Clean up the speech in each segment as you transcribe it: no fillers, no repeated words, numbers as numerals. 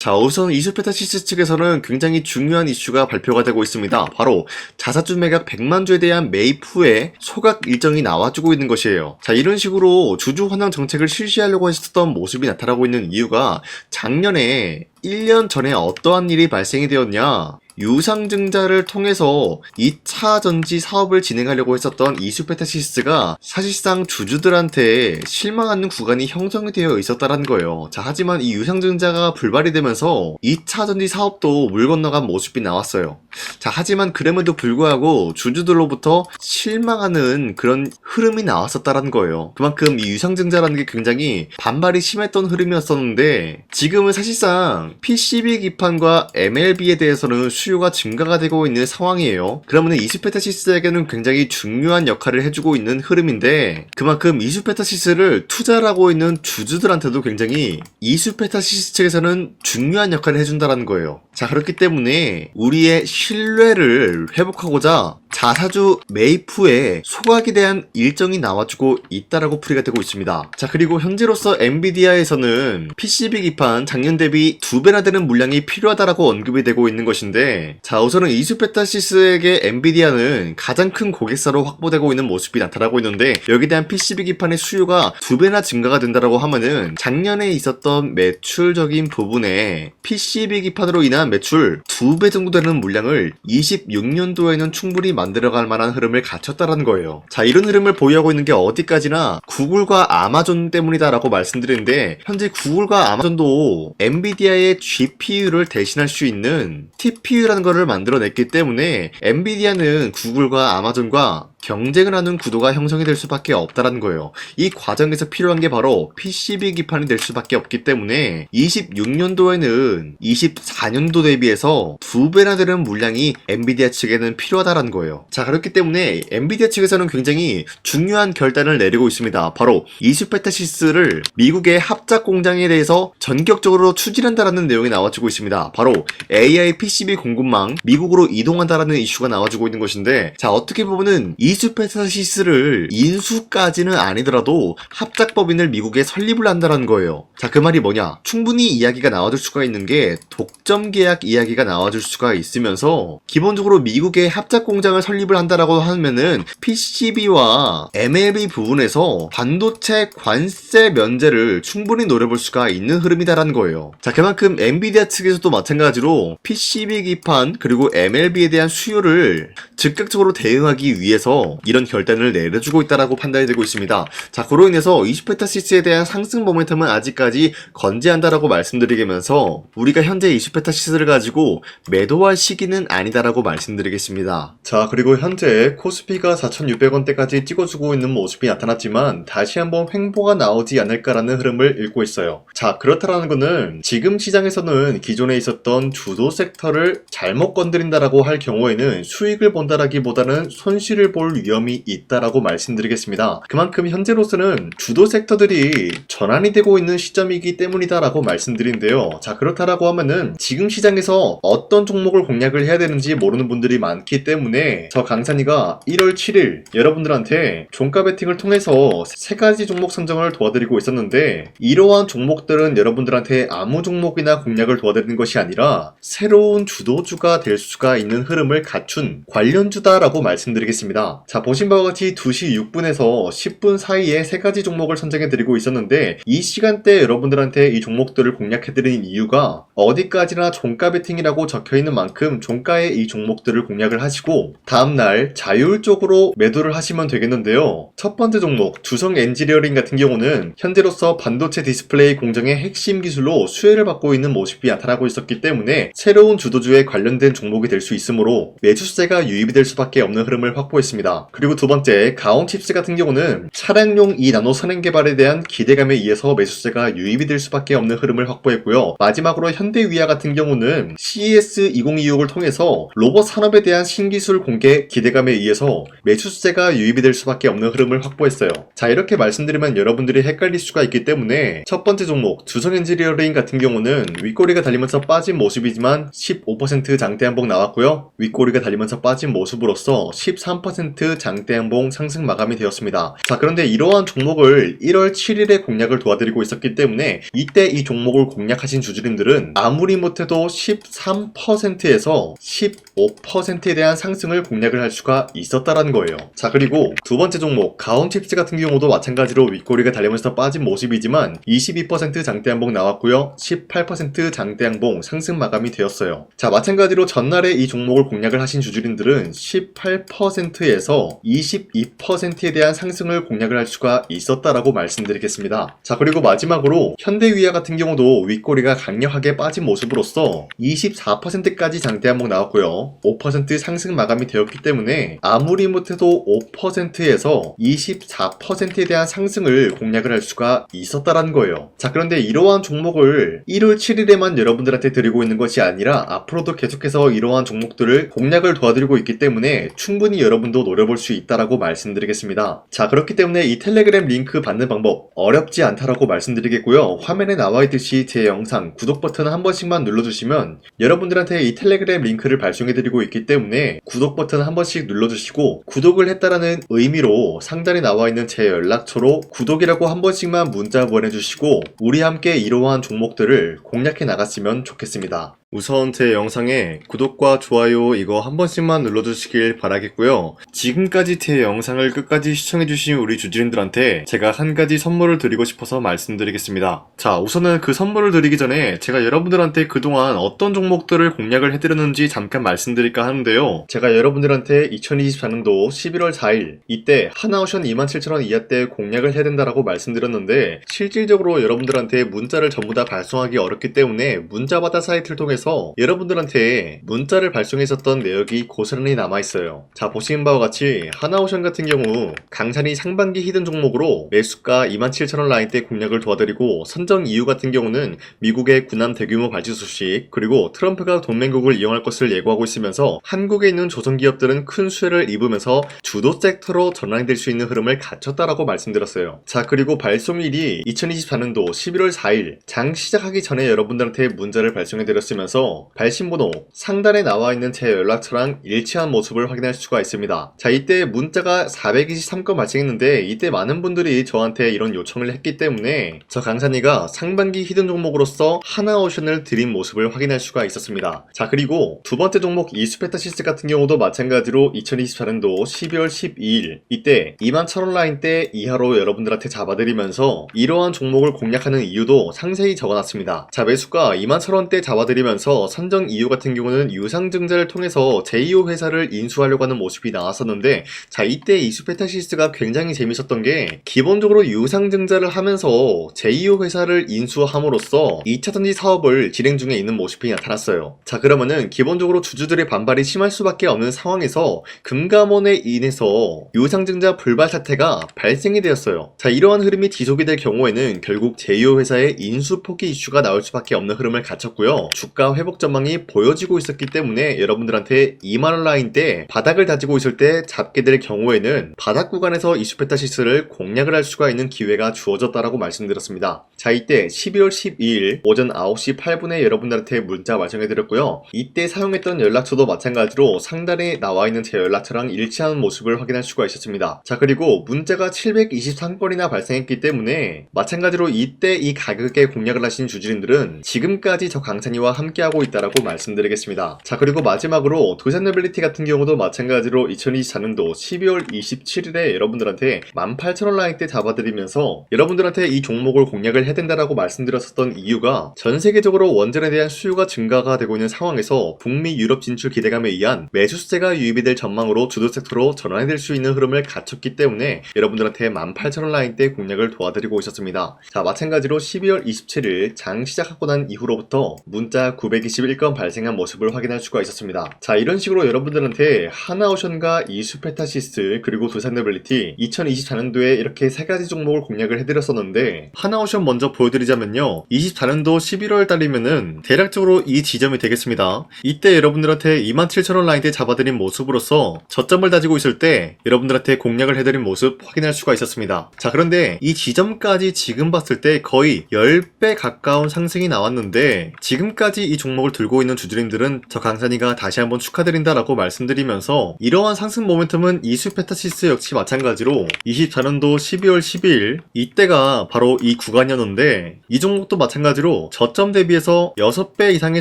자, 우선 이수페타시스 측에서는 굉장히 중요한 이슈가 발표가 되고 있습니다. 바로 자사주 매각 100만 주에 대한 매입 후에 소각 일정이 나와주고 있는 것이에요. 자, 이런 식으로 주주 환원 정책을 실시하려고 했었던 모습이 나타나고 있는 이유가 작년에 1년 전에 어떠한 일이 발생이 되었냐? 유상증자를 통해서 2차 전지 사업을 진행하려고 했었던 이수페타시스가 사실상 주주들한테 실망하는 구간이 형성이 되어 있었다는 거예요. 자, 하지만 이 유상증자가 불발이 되면서 2차 전지 사업도 물 건너간 모습이 나왔어요. 자, 하지만 그럼에도 불구하고 주주들로부터 실망하는 그런 흐름이 나왔었다는 거예요. 그만큼 이 유상증자라는 게 굉장히 반발이 심했던 흐름이었었는데 지금은 사실상 PCB 기판과 MLB에 대해서는 수요가 증가가 되고 있는 상황이에요. 그러면 이수페타시스에게는 굉장히 중요한 역할을 해주고 있는 흐름인데 그만큼 이수페타시스를 투자를 하고 있는 주주들한테도 굉장히 이수페타시스 측에서는 중요한 역할을 해준다는 거예요. 자, 그렇기 때문에 우리의 신뢰를 회복하고자 자사주 매입 후에 소각에 대한 일정이 나와주고 있다라고 풀이가 되고 있습니다. 자, 그리고 현재로서 엔비디아에서는 PCB 기판 작년 대비 2배나 되는 물량이 필요하다라고 언급이 되고 있는 것인데 자, 우선은 이수페타시스에게 엔비디아는 가장 큰 고객사로 확보되고 있는 모습이 나타나고 있는데 여기에 대한 PCB 기판의 수요가 2배나 증가가 된다라고 하면은 작년에 있었던 매출적인 부분에 PCB 기판으로 인한 매출 2배 정도 되는 물량을 26년도에는 충분히 만들어갈 만한 흐름을 갖췄다라는 거예요. 자, 이런 흐름을 보유하고 있는 게 어디까지나 구글과 아마존 때문이다라고 말씀드리는데 현재 구글과 아마존도 엔비디아의 GPU를 대신할 수 있는 TPU라는 것을 만들어냈기 때문에 엔비디아는 구글과 아마존과 경쟁을 하는 구도가 형성이 될 수밖에 없다는 거예요. 이 과정에서 필요한 게 바로 PCB 기판이 될 수밖에 없기 때문에 26년도에는 24년도 대비해서 2배나 되는 물량이 엔비디아 측에는 필요하다는 거예요. 자, 그렇기 때문에 엔비디아 측에서는 굉장히 중요한 결단을 내리고 있습니다. 바로 이수페타시스를 미국의 합작 공장에 대해서 전격적으로 추진한다라는 내용이 나와주고 있습니다. 바로 AI PCB 공급망 미국으로 이동한다라는 이슈가 나와주고 있는 것인데 자, 어떻게 보면은 이수페타시스를 인수까지는 아니더라도 합작법인을 미국에 설립을 한다는 거예요. 자, 그 말이 뭐냐? 충분히 이야기가 나와줄 수가 있는 게 독점 계약 이야기가 나와줄 수가 있으면서 기본적으로 미국의 합작 공장을 설립을 한다라고 하면은 PCB와 MLB 부분에서 반도체 관세 면제를 충분히 노려볼 수가 있는 흐름이다라는 거예요. 자, 그만큼 엔비디아 측에서도 마찬가지로 PCB 기판 그리고 MLB에 대한 수요를 즉각적으로 대응하기 위해서 이런 결단을 내려주고 있다라고 판단이 되고 있습니다. 자, 그로 인해서 이수페타시스에 대한 상승 모멘텀은 아직까지 건재한다라고 말씀드리면서 우리가 현재 이수페타시스를 가지고 매도할 시기는 아니다라고 말씀드리겠습니다. 자, 그리고 현재 코스피가 4,600원대까지 찍어주고 있는 모습이 나타났지만 다시 한번 횡보가 나오지 않을까라는 흐름을 읽고 있어요. 자, 그렇다라는 것은 지금 시장에서는 기존에 있었던 주도 섹터를 잘못 건드린다라고 할 경우에는 수익을 본다라기보다는 손실을 볼 위험이 있다라고 말씀드리겠습니다. 그만큼 현재로서는 주도 섹터들이 전환이 되고 있는 시점이기 때문이다라고 말씀드린데요. 자, 그렇다라고 하면은 지금 시장에서 어떤 종목을 공략을 해야 되는지 모르는 분들이 많기 때문에 저 강산이가 1월 7일 여러분들한테 종가 베팅을 통해서 3가지 종목 선정을 도와드리고 있었는데 이러한 종목들은 여러분들한테 아무 종목이나 공략을 도와드리는 것이 아니라 새로운 주도주가 될 수가 있는 흐름을 갖춘 관련주다라고 말씀드리겠습니다. 자, 보신 바와 같이 2시 6분에서 10분 사이에 3가지 종목을 선정해드리고 있었는데 이 시간대 여러분들한테 이 종목들을 공략해드리는 이유가 어디까지나 종가 베팅이라고 적혀있는 만큼 종가에 이 종목들을 공략을 하시고 다음날 자율적으로 매도를 하시면 되겠는데요. 첫 번째 종목 두성 엔지니어링 같은 경우는 현재로서 반도체 디스플레이 공정의 핵심 기술로 수혜를 받고 있는 모습이 나타나고 있었기 때문에 새로운 주도주에 관련된 종목이 될 수 있으므로 매수세가 유입이 될 수밖에 없는 흐름을 확보했습니다. 그리고 두 번째 가온칩스 같은 경우는 차량용 2나노 선행 개발에 대한 기대감에 의해서 매수세가 유입이 될 수밖에 없는 흐름을 확보했고요. 마지막으로 현대위아 같은 경우는 CES 2026을 통해서 로봇 산업에 대한 신기술 공개 기대감에 의해서 매수세가 유입이 될 수밖에 없는 흐름을 확보했어요. 자, 이렇게 말씀드리면 여러분들이 헷갈릴 수가 있기 때문에 첫 번째 종목 두성 엔지니어링 같은 경우는 윗꼬리가 달리면서 빠진 모습이지만 15% 장대 한봉 나왔고요. 윗꼬리가 달리면서 빠진 모습으로서 13% 10% 장대양봉 상승 마감이 되었습니다. 자, 그런데 이러한 종목을 1월 7일에 공략을 도와드리고 있었기 때문에 이때 이 종목을 공략하신 주주님들은 아무리 못해도 13%에서 15%에 대한 상승을 공략을 할 수가 있었다라는 거예요. 자, 그리고 두 번째 종목 가온칩스 같은 경우도 마찬가지로 윗꼬리가 달리면서 빠진 모습이지만 22% 장대양봉 나왔고요. 18% 장대양봉 상승 마감이 되었어요. 자, 마찬가지로 전날에 이 종목을 공략을 하신 주주님들은 18%에서 22%에 대한 상승을 공략을 할 수가 있었다라고 말씀드리겠습니다. 자, 그리고 마지막으로 현대위아 같은 경우도 윗꼬리가 강력하게 빠진 모습으로서 24%까지 장대양봉 나왔고요. 5% 상승 마감이 되었기 때문에 아무리 못해도 5%에서 24%에 대한 상승을 공략을 할 수가 있었다라는 거예요. 자, 그런데 이러한 종목을 1월 7일에만 여러분들한테 드리고 있는 것이 아니라 앞으로도 계속해서 이러한 종목들을 공략을 도와드리고 있기 때문에 충분히 여러분도 노려볼 수 있다라고 말씀드리겠습니다. 자, 그렇기 때문에 이 텔레그램 링크 받는 방법 어렵지 않다라고 말씀드리겠고요. 화면에 나와 있듯이 제 영상 구독 버튼 한 번씩만 눌러주시면 여러분들한테 이 텔레그램 링크를 발송해드리고 있기 때문에 구독 버튼 한 번씩 눌러주시고 구독을 했다라는 의미로 상단에 나와 있는 제 연락처로 구독이라고 한 번씩만 문자 보내주시고 우리 함께 이러한 종목들을 공략해 나갔으면 좋겠습니다. 우선 제 영상에 구독과 좋아요 이거 한 번씩만 눌러주시길 바라겠고요. 지금까지 제 영상을 끝까지 시청해주신 우리 주주님들한테 제가 한 가지 선물을 드리고 싶어서 말씀드리겠습니다. 자, 우선은 그 선물을 드리기 전에 제가 여러분들한테 그동안 어떤 종목들을 공략을 해드렸는지 잠깐 말씀드릴까 하는데요. 제가 여러분들한테 2024년도 11월 4일 이때 하나오션 27,000원 이하 때 공략을 해야 된다라고 말씀드렸는데 실질적으로 여러분들한테 문자를 전부 다 발송하기 어렵기 때문에 문자받아 사이트를 통해서 여러분들한테 문자를 발송했었던 내역이 고스란히 남아있어요. 자, 보시는 바와 같이 하나오션 같은 경우 강산이 상반기 히든 종목으로 매수가 27,000원 라인대 공략을 도와드리고 선정 이유 같은 경우는 미국의 군함 대규모 발주 소식 그리고 트럼프가 동맹국을 이용할 것을 예고하고 있으면서 한국에 있는 조선기업들은 큰 수혜를 입으면서 주도 섹터로 전환될 수 있는 흐름을 갖췄다라고 말씀드렸어요. 자, 그리고 발송일이 2024년도 11월 4일 장 시작하기 전에 여러분들한테 문자를 발송해드렸으면서 발신번호 상단에 나와 있는 제 연락처랑 일치한 모습을 확인할 수가 있습니다. 자, 이때 문자가 423건 발생했는데 이때 많은 분들이 저한테 이런 요청을 했기 때문에 저 강산이가 상반기 히든 종목으로서 하나오션을 드린 모습을 확인할 수가 있었습니다. 자, 그리고 두 번째 종목 이수페타시스 같은 경우도 마찬가지로 2024년도 12월 12일 이때 21,000원 라인대 이하로 여러분들한테 잡아드리면서 이러한 종목을 공략하는 이유도 상세히 적어놨습니다. 자, 매수가 21,000원대 잡아드리면서 선정 이유 같은 경우는 유상증자를 통해서 제2호 회사를 인수하려고 하는 모습이 나왔었는데 자, 이때 이수페타시스가 굉장히 재밌었던 게 기본적으로 유상증자를 하면서 제2호 회사를 인수함으로써 2차전지 사업을 진행 중에 있는 모습이 나타났어요. 자, 그러면은 기본적으로 주주들의 반발이 심할 수밖에 없는 상황에서 금감원에 인해서 유상증자 불발 사태가 발생이 되었어요. 자, 이러한 흐름이 지속이 될 경우에는 결국 제2호 회사의 인수 포기 이슈가 나올 수밖에 없는 흐름을 갖췄고요. 주가 회복 전망이 보여지고 있었기 때문에 여러분들한테 2만원 라인대 바닥을 다지고 있을 때 잡게 될 경우에는 바닥 구간에서 이수페타시스를 공략을 할 수가 있는 기회가 주어졌다라고 말씀드렸습니다. 자, 이때 12월 12일 오전 9시 8분에 여러분들한테 문자 발송해드렸고요. 이때 사용했던 연락처도 마찬가지로 상단에 나와 있는 제 연락처랑 일치하는 모습을 확인할 수가 있었습니다. 자, 그리고 문자가 723건이나 발생했기 때문에 마찬가지로 이때 이 가격에 공략을 하신 주주님들은 지금까지 저 강산이와 함께하고 있다라고 말씀드리겠습니다. 자, 그리고 마지막으로 두산노빌리티 같은 경우도 마찬가지로 2024년도 12월 27일에 여러분들한테 18,000원 라인대 잡아드리면서 여러분들한테 이 종목을 공략을 해야 된다라고 말씀드렸었던 이유가 전 세계적으로 원전에 대한 수요가 증가가 되고 있는 상황에서 북미 유럽 진출 기대감에 의한 매수세가 유입이 될 전망으로 주도 섹터로 전환될 수 있는 흐름을 갖췄기 때문에 여러분들한테 18,000원 라인대 공략을 도와드리고 있었습니다. 자, 마찬가지로 12월 27일 장 시작하고 난 이후로부터 문자 921건 발생한 모습을 확인할 수가 있었습니다. 자, 이런 식으로 여러분들한테 하나오션과 이수페타시스 그리고 두산노빌리티 2024년도에 이렇게 세 가지 종목을 공략을 해드렸었는데 하나오션 먼저 보여드리자면요. 24년도 11월 달이면은 대략적으로 이 지점이 되겠습니다. 이때 여러분들한테 27,000원 라인대 잡아드린 모습으로서 저점을 다지고 있을 때 여러분들한테 공략을 해드린 모습 확인할 수가 있었습니다. 자, 그런데 이 지점까지 지금 봤을 때 거의 10배 가까운 상승이 나왔는데 지금까지 이 이 종목을 들고 있는 주주님들은 저 강산이가 다시 한번 축하드린다라고 말씀드리면서, 이러한 상승 모멘텀은 이수페타시스 역시 마찬가지로 24년도 12월 12일 이때가 바로 이 구간이었는데, 이 종목도 마찬가지로 저점 대비해서 6배 이상의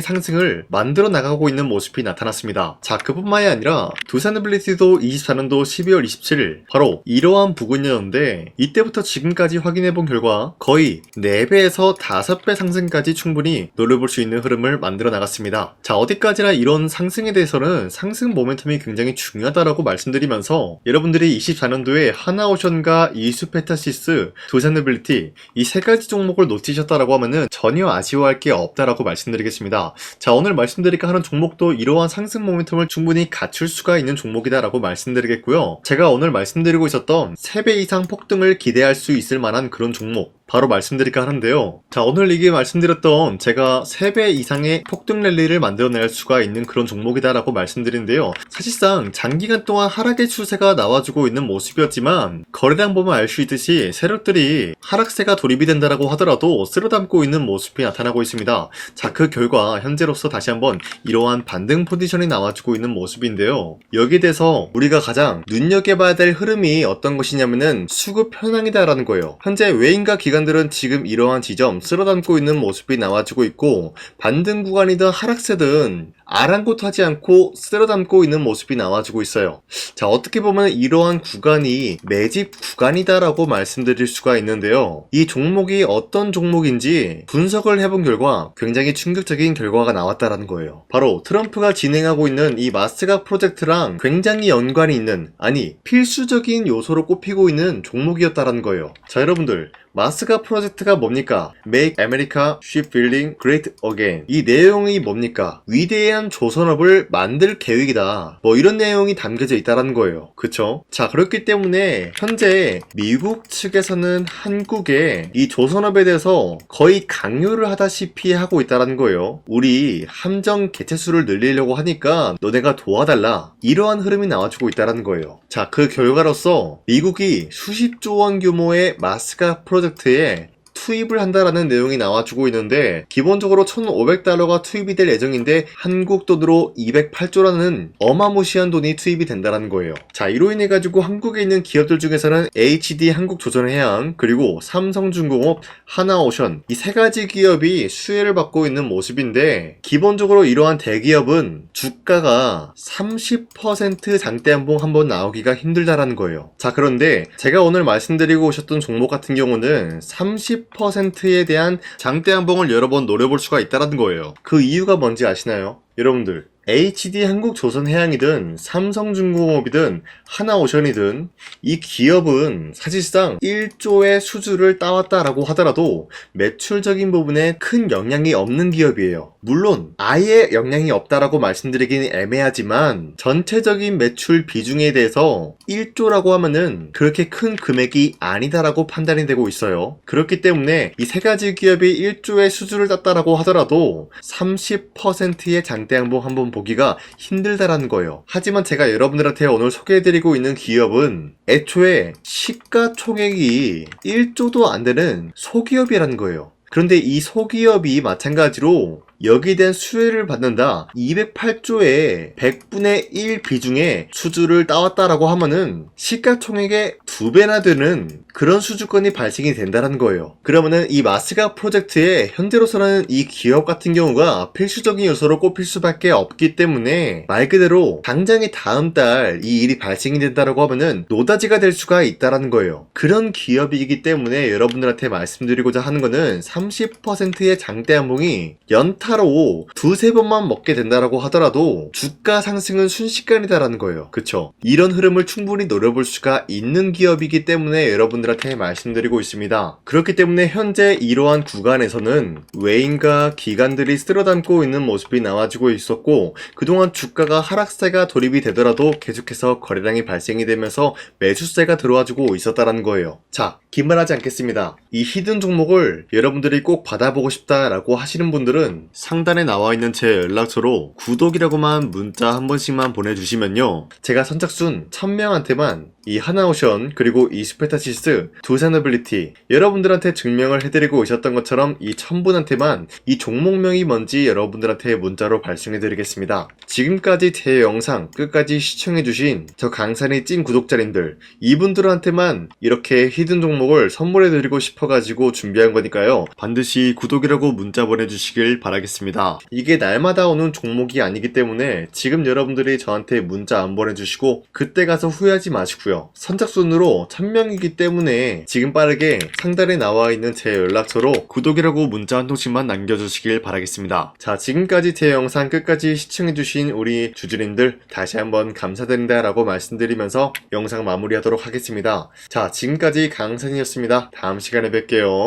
상승을 만들어 나가고 있는 모습이 나타났습니다. 자, 그뿐만이 아니라 두산에빌리티도 24년도 12월 27일 바로 이러한 부근이었는데, 이때부터 지금까지 확인해본 결과 거의 4배에서 5배 상승까지 충분히 노려볼 수 있는 흐름을 만들어 나갔습니다. 자, 어디까지나 이런 상승에 대해서는 상승 모멘텀이 굉장히 중요하다라고 말씀드리면서, 여러분들이 24년도에 하나오션과 이수페타시스, 두산에빌리티 이 세 가지 종목을 놓치셨다라고 하면은 전혀 아쉬워할 게 없다라고 말씀드리겠습니다. 자, 오늘 말씀드릴까 하는 종목도 이러한 상승 모멘텀을 충분히 갖출 수가 있는 종목이다라고 말씀드리겠고요. 제가 오늘 말씀드리고 있었던 3배 이상 폭등을 기대할 수 있을 만한 그런 종목 바로 말씀드릴까 하는데요. 자, 오늘 이게 말씀드렸던 제가 3배 이상의 폭등 랠리를 만들어낼 수가 있는 그런 종목이다라고 말씀드린데요. 사실상 장기간 동안 하락의 추세가 나와주고 있는 모습이었지만, 거래량 보면 알 수 있듯이 세력들이 하락세가 돌입이 된다라고 하더라도 쓸어담고 있는 모습이 나타나고 있습니다. 자, 그 결과 현재로서 다시 한번 이러한 반등 포지션이 나와주고 있는 모습인데요. 여기에 대해서 우리가 가장 눈여겨봐야 될 흐름이 어떤 것이냐면은 수급 현황이다라는 거예요. 현재 외인과 기관들은 지금 이러한 지점 쓸어담고 있는 모습이 나와주고 있고, 반등 구간이든 하락세든 아랑곳하지 않고 쓸어담고 있는 모습이 나와주고 있어요. 자, 어떻게 보면 이러한 구간이 매집 구간이다라고 말씀드릴 수가 있는데요. 이 종목이 어떤 종목인지 분석을 해본 결과 굉장히 충격적인 결과가 나왔다라는 거예요. 바로 트럼프가 진행하고 있는 이 마스가 프로젝트랑 굉장히 연관이 있는, 아니 필수적인 요소로 꼽히고 있는 종목이었다라는 거예요. 자, 여러분들, 마스가 프로젝트가 뭡니까? Make America Shipbuilding Great Again. 이 내용이 뭡니까? 위대한 조선업을 만들 계획이다. 뭐 이런 내용이 담겨져 있다라는 거예요. 그쵸? 자, 그렇기 때문에 현재 미국 측에서는 한국에 이 조선업에 대해서 거의 강요를 하다시피 하고 있다라는 거예요. 우리 함정 개체수를 늘리려고 하니까 너네가 도와달라. 이러한 흐름이 나와주고 있다라는 거예요. 자, 그 결과로서 미국이 수십조 원 규모의 마스가 프로젝트에 투입을 한다라는 내용이 나와주고 있는데, 기본적으로 1,500달러가 투입이 될 예정인데 한국 돈으로 208조라는 어마무시한 돈이 투입이 된다는 거예요. 자, 이로 인해 가지고 한국에 있는 기업들 중에서는 HD 한국조선해양, 그리고 삼성중공업, 하나오션 이 세 가지 기업이 수혜를 받고 있는 모습인데, 기본적으로 이러한 대기업은 주가가 30% 장대한봉 한번 나오기가 힘들다라는 거예요. 자, 그런데 제가 오늘 말씀드리고 오셨던 종목 같은 경우는 30%에 대한 장대한봉을 여러 번 노려볼 수가 있다는 거예요. 그 이유가 뭔지 아시나요? 여러분들, HD 한국조선해양이든 삼성중공업이든 하나오션이든 이 기업은 사실상 1조의 수주를 따왔다라고 하더라도 매출적인 부분에 큰 영향이 없는 기업이에요. 물론 아예 영향이 없다라고 말씀드리긴 애매하지만, 전체적인 매출 비중에 대해서 1조라고 하면은 그렇게 큰 금액이 아니다라고 판단이 되고 있어요. 그렇기 때문에 이 세 가지 기업이 1조의 수주를 땄다라고 하더라도 30%의 장대양봉 한번 보기가 힘들다라는 거예요. 하지만 제가 여러분들한테 오늘 소개해드리고 있는 기업은 애초에 시가총액이 1조도 안 되는 소기업이라는 거예요. 그런데 이 소기업이 마찬가지로 여기에 대한 수혜를 받는다, 208조의 100분의 1 비중의 수주를 따왔다라고 하면은 시가총액의 2배나 되는 그런 수주권이 발생이 된다는 거예요. 그러면은 이 마스가 프로젝트에 현재로서는 이 기업 같은 경우가 필수적인 요소로 꼽힐 수밖에 없기 때문에, 말 그대로 당장의 다음 달 이 일이 발생이 된다라고 하면은 노다지가 될 수가 있다라는 거예요. 그런 기업이기 때문에 여러분들한테 말씀드리고자 하는 거는 30%의 장대한봉이 연타로 2-3번만 먹게 된다라고 하더라도 주가 상승은 순식간이다라는 거예요. 그쵸? 이런 흐름을 충분히 노려볼 수가 있는 기업이기 때문에 여러분들한테 말씀드리고 있습니다. 그렇기 때문에 현재 이러한 구간에서는 외인과 기관들이 쓸어담고 있는 모습이 나와주고 있었고, 그동안 주가가 하락세가 돌입이 되더라도 계속해서 거래량이 발생이 되면서 매수세가 들어와주고 있었다는 거예요. 자, 긴말하지 않겠습니다. 이 히든 종목을 여러분들이 꼭 받아보고 싶다라고 하시는 분들은 상단에 나와있는 제 연락처로 구독이라고만 문자 한 번씩만 보내주시면요, 제가 선착순 1000명한테만 이 하나오션 그리고 이 스페타시스 두 산어빌리티 여러분들한테 증명을 해드리고 있었던 것처럼 이 1000분한테만 이 종목명이 뭔지 여러분들한테 문자로 발송해드리겠습니다. 지금까지 제 영상 끝까지 시청해주신 저 강산의 찐 구독자님들 이분들한테만 이렇게 히든 종목을 선물해드리고 싶어가지고 준비한 거니까요. 반드시 구독이라고 문자 보내주시길 바라겠습니다. 이게 날마다 오는 종목이 아니기 때문에 지금 여러분들이 저한테 문자 안 보내주시고 그때 가서 후회하지 마시고요. 선착순으로 1000명이기 때문에 지금 빠르게 상단에 나와 있는 제 연락처로 구독이라고 문자 한 통씩만 남겨주시길 바라겠습니다. 자, 지금까지 제 영상 끝까지 시청해주신 우리 주주님들 다시 한번 감사드린다 라고 말씀드리면서 영상 마무리하도록 하겠습니다. 자, 지금까지 강산이었습니다. 다음 시간에 뵐게요.